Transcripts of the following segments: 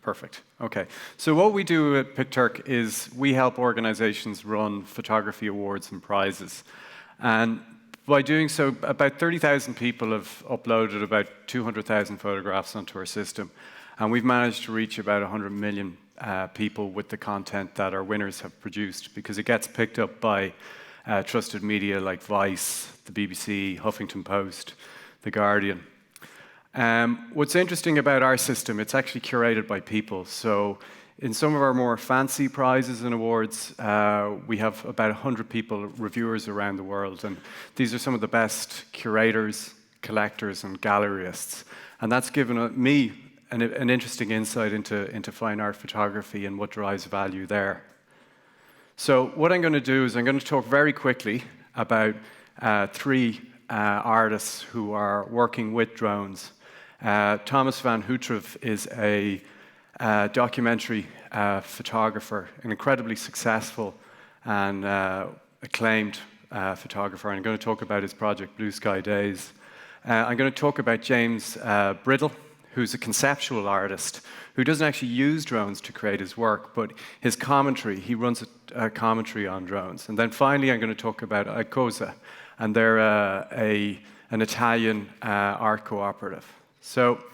Perfect. Okay. So what we do at Picturk is we help organizations run photography awards and prizes. And by doing so, about 30,000 people have uploaded about 200,000 photographs onto our system. And we've managed to reach about 100 million people with the content that our winners have produced, because it gets picked up by trusted media like Vice, the BBC, Huffington Post, The Guardian. What's interesting about our system, it's actually curated by people. So in some of our more fancy prizes and awards, we have about 100 people, reviewers around the world. And these are some of the best curators, collectors, and gallerists. And that's given me an interesting insight into fine art photography and what drives value there. So what I'm going to do is I'm going to talk very quickly about three artists who are working with drones. Thomas van Houtrev is a documentary photographer, an incredibly successful and acclaimed photographer. I'm going to talk about his project, Blue Sky Days. I'm going to talk about James Brittle, who's a conceptual artist who doesn't actually use drones to create his work, but his commentary, he runs a commentary on drones. And then finally, I'm going to talk about Icosa, and they're an Italian art cooperative. So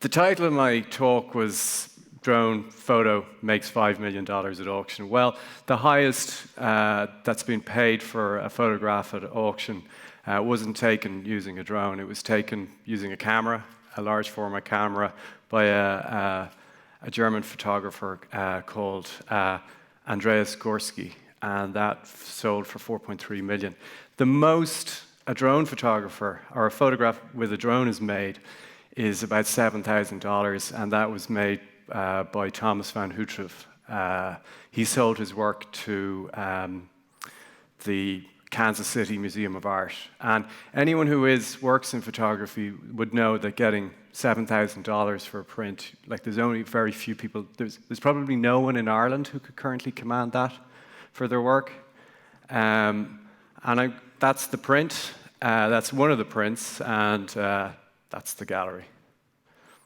the title of my talk was Drone Photo Makes $5 Million at Auction. Well, the highest that's been paid for a photograph at auction wasn't taken using a drone. It was taken using a camera, a large format camera, by a German photographer called Andreas Gorski, and that sold for 4.3 million. The most a drone photographer or a photograph with a drone is made is about $7,000, and that was made by Thomas van Houtrev. He sold his work to the Kansas City Museum of Art. And anyone who works in photography would know that getting $7,000 for a print, like there's only very few people, there's probably no one in Ireland who could currently command that for their work. That's the print, that's one of the prints, and that's the gallery.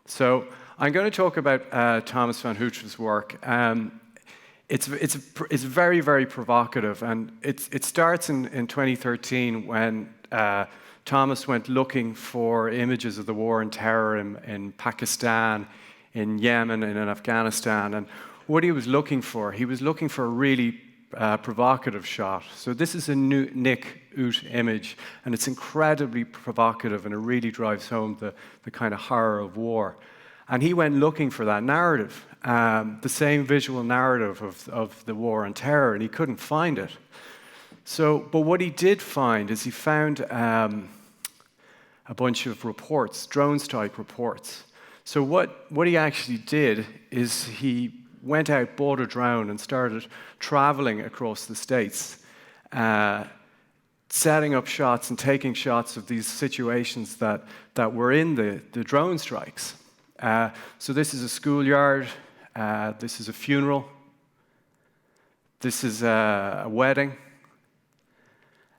So I'm going to talk about Thomas van Houtrev's work. It's very, very provocative, and it starts in 2013 when Thomas went looking for images of the war and terror in Pakistan, in Yemen, and in Afghanistan. And what he was looking for a really provocative shot. So this is a Nick Ut image, and it's incredibly provocative, and it really drives home the kind of horror of war. And he went looking for that narrative, the same visual narrative of the war and terror, and he couldn't find it. But what he did find is he found a bunch of reports, drones-type reports. So what he actually did is he went out, bought a drone, and started traveling across the States, setting up shots and taking shots of these situations that were in the drone strikes. So this is a schoolyard, this is a funeral, this is a wedding.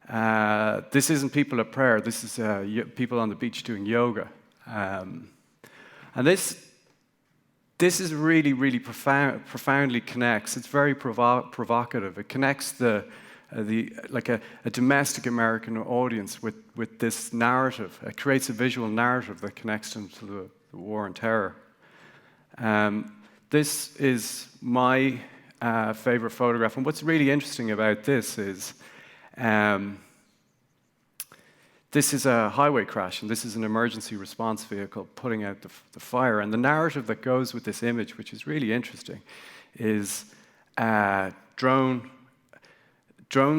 This isn't people at prayer, this is people on the beach doing yoga. And this is really, really profoundly connects. It's very provocative. It connects like a domestic American audience with this narrative. It creates a visual narrative that connects them to the war and terror. This is my favorite photograph, and what's really interesting about this is this is a highway crash, and this is an emergency response vehicle putting out the fire. And the narrative that goes with this image, which is really interesting, is drone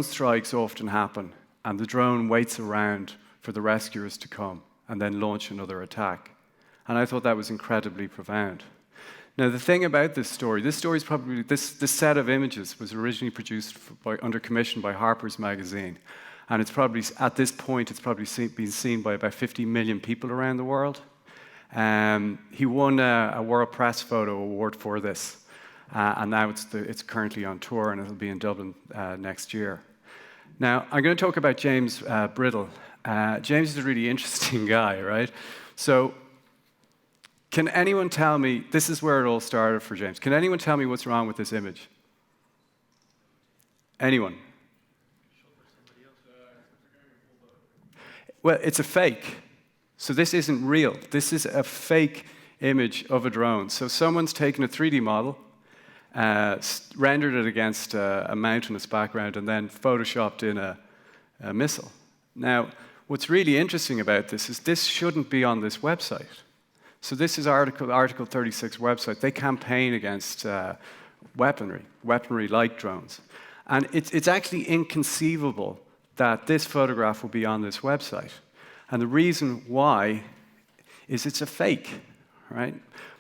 strikes often happen, and the drone waits around for the rescuers to come and then launch another attack. And I thought that was incredibly profound. Now, the thing about this story is probably, this set of images was originally produced under commission by Harper's Magazine. And it's probably, at this point, it's probably been seen by about 50 million people around the world. He won a World Press Photo Award for this. And now it's currently on tour, and it'll be in Dublin next year. Now, I'm going to talk about James Brittle. James is a really interesting guy, right? So Can anyone tell me, this is where it all started for James, can anyone tell me what's wrong with this image? Anyone? Well, it's a fake. So this isn't real. This is a fake image of a drone. So someone's taken a 3D model, rendered it against a mountainous background, and then photoshopped in a missile. Now, what's really interesting about this is this shouldn't be on this website. So this is Article 36 website. They campaign against weaponry like drones. And it's actually inconceivable that this photograph will be on this website. And the reason why is it's a fake, right?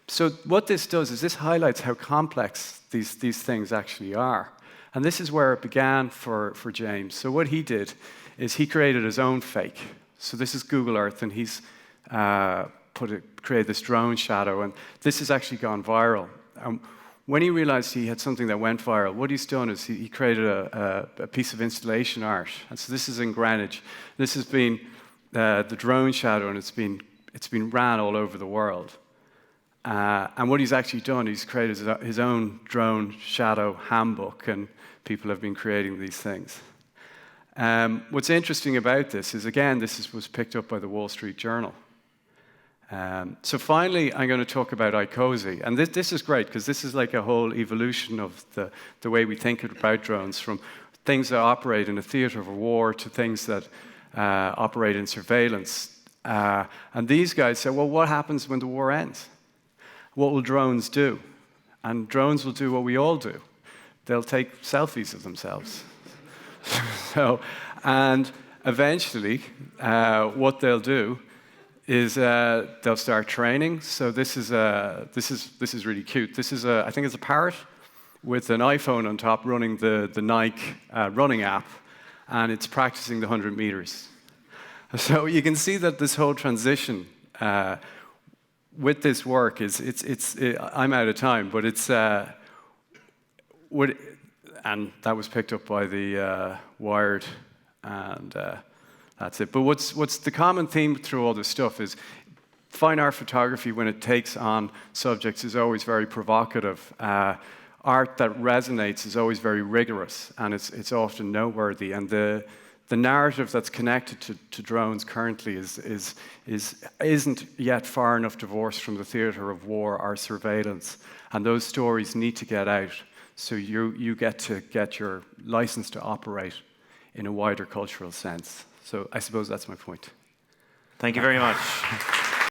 So what this does is this highlights how complex these things actually are. And this is where it began for James. So what he did is he created his own fake. So this is Google Earth, and he's created this drone shadow, and this has actually gone viral. When he realized he had something that went viral, what he's done is he created a piece of installation art. And so this is in Greenwich. This has been the drone shadow, and it's been ran all over the world. And what he's actually done, he's created his own drone shadow handbook, and people have been creating these things. What's interesting about this is, again, this was picked up by the Wall Street Journal. So finally, I'm going to talk about ICOSY. And this is great, because this is like a whole evolution of the way we think about drones, from things that operate in a theater of a war to things that operate in surveillance. And these guys say, well, what happens when the war ends? What will drones do? And drones will do what we all do. They'll take selfies of themselves. And eventually, what they'll do is they'll start training. So this is really cute. This is I think it's a parrot with an iPhone on top running the Nike running app, and it's practicing the 100 meters. So you can see that this whole transition with this work I'm out of time, but it's and that was picked up by the Wired, and that's it. But what's the common theme through all this stuff is fine art photography, when it takes on subjects, is always very provocative. Art that resonates is always very rigorous, and it's often noteworthy. And the narrative that's connected to drones currently isn't yet far enough divorced from the theater of war or surveillance. And those stories need to get out, so you get to get your license to operate in a wider cultural sense. So I suppose that's my point. Thank you very much.